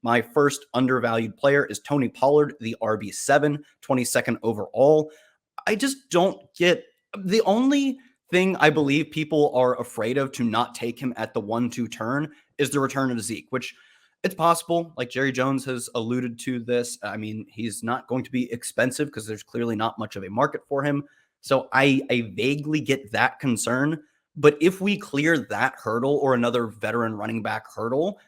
My first undervalued player is Tony Pollard, the RB7, 22nd overall. I just don't get the only thing I believe people are afraid of to not take him at the 1-2 turn is the return of Zeke, which it's possible. Like Jerry Jones has alluded to this. I mean, he's not going to be expensive because there's clearly not much of a market for him. So I vaguely get that concern. But if we clear that hurdle or another veteran running back hurdle,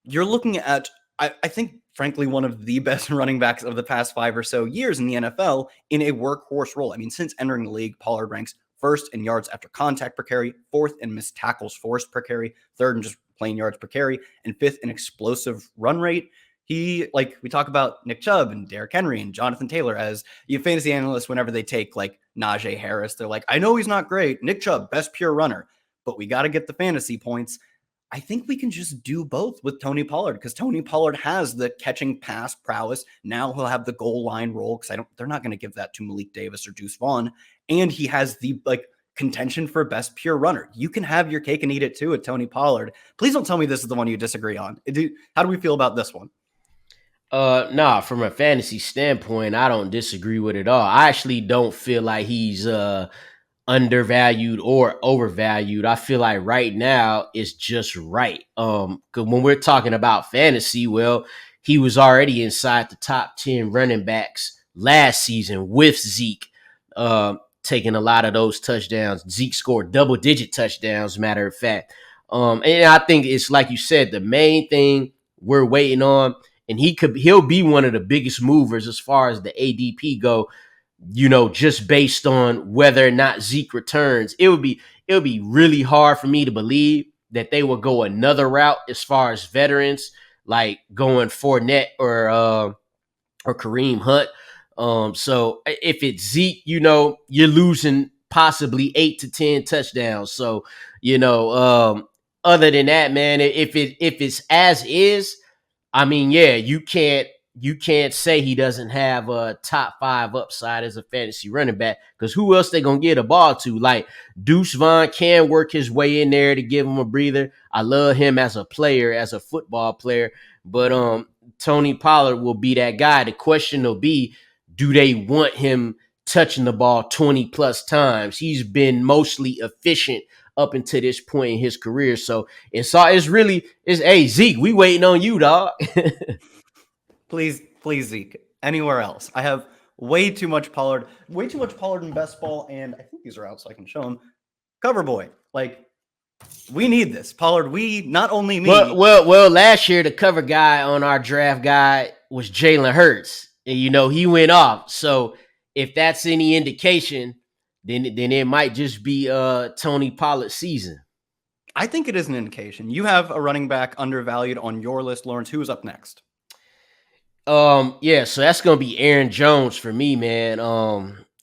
you're looking at, I think, frankly, one of the best running backs of the past 5 or so years in the NFL in a workhorse role. I mean, since entering the league, Pollard ranks first in yards after contact per carry, fourth in missed tackles forced per carry, third in just plain yards per carry, and fifth in explosive run rate. He, like, we talk about Nick Chubb and Derrick Henry and Jonathan Taylor as you fantasy analysts, whenever they take like Najee Harris, they're like, I know he's not great. Nick Chubb, best pure runner, but we got to get the fantasy points. I think we can just do both with Tony Pollard because Tony Pollard has the catching pass prowess. Now he'll have the goal line role because they're not going to give that to Malik Davis or Deuce Vaughn. And he has the contention for best pure runner. You can have your cake and eat it too with Tony Pollard. Please don't tell me this is the one you disagree on. How do we feel about this one? Nah, from a fantasy standpoint, I don't disagree with it all. I actually don't feel like he's undervalued or overvalued. I feel like right now it's just right. Because when we're talking about fantasy, well, he was already inside the top 10 running backs last season with Zeke, taking a lot of those touchdowns. Zeke scored double-digit touchdowns, matter of fact. And I think it's like you said, the main thing we're waiting on, and he'll be one of the biggest movers as far as the ADP go, just based on whether or not Zeke returns. It would be really hard for me to believe that they will go another route as far as veterans, like going Fournette or Kareem Hunt. So if it's Zeke, you're losing possibly 8 to 10 touchdowns. So, other than that, man, if it's as is, I mean, yeah, you can't say he doesn't have a top 5 upside as a fantasy running back, because who else they gonna get a ball to? Like, Deuce Vaughn can work his way in there to give him a breather. I love him as a player, as a football player, but Tony Pollard will be that guy. The question will be, do they want him touching the ball 20 plus times? He's been mostly efficient up until this point in his career. So it's hey, Zeke, we waiting on you, dog. Please, Zeke. Anywhere else? I have way too much Pollard in best ball, and I think these are out so I can show them. Cover boy, we need this. Pollard, not only me. Well, last year the cover guy on our draft guide was Jalen Hurts, and he went off. So if that's any indication, then it might just be Tony Pollard's season. I think it is an indication. You have a running back undervalued on your list, Lawrence. Who's up next? Yeah, so that's gonna be Aaron Jones for me, man.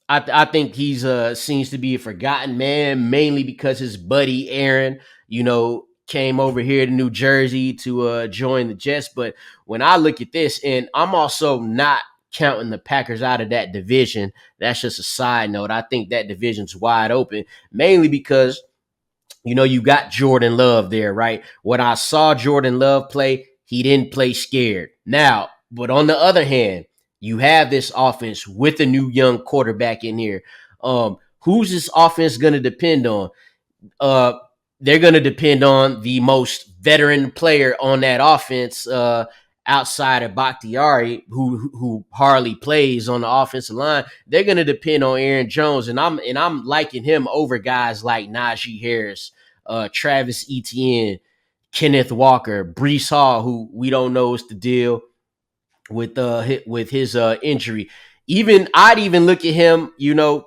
I think he's seems to be a forgotten man, mainly because his buddy Aaron, came over here to New Jersey to join the Jets. But when I look at this, and I'm also not counting the Packers out of that division, that's just a side note. I think that division's wide open, mainly because you got Jordan Love there, right? When I saw Jordan Love play, he didn't play scared. Now, but on the other hand, you have this offense with a new young quarterback in here. Who's this offense going to depend on? They're going to depend on the most veteran player on that offense outside of Bakhtiari, who hardly plays on the offensive line. They're going to depend on Aaron Jones, and I'm liking him over guys like Najee Harris, Travis Etienne, Kenneth Walker, Breece Hall, who we don't know is the deal with his injury. I'd even look at him,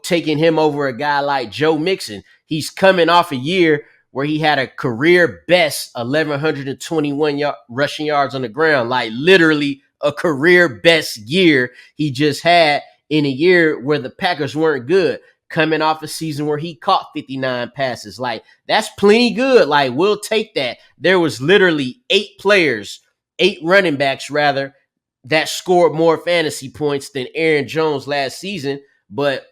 taking him over a guy like Joe Mixon. He's coming off a year where he had a career best 1,121 rushing yards on the ground, like literally a career best year he just had in a year where the Packers weren't good, coming off a season where he caught 59 passes. Like, that's plenty good. Like, we'll take that. There was literally 8 running backs rather, that scored more fantasy points than Aaron Jones last season, but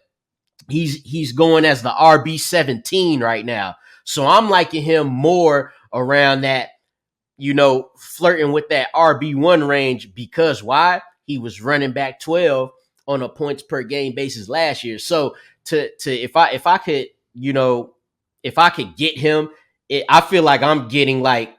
he's going as the RB17 right now. So I'm liking him more around that flirting with that RB1 range because why? He was running back 12 on a points per game basis last year. So if I could, if I could get him, I feel like I'm getting like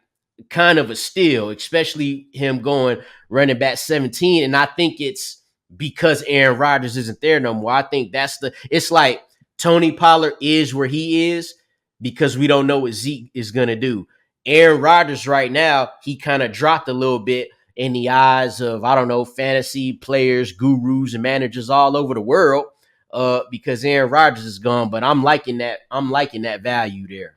kind of a steal, especially him going running back 17. And I think it's because Aaron Rodgers isn't there no more. I think it's like Tony Pollard is where he is because we don't know what Zeke is going to do. Aaron Rodgers right now, he kind of dropped a little bit in the eyes of, I don't know, fantasy players, gurus, and managers all over the world because Aaron Rodgers is gone. But I'm liking that value there.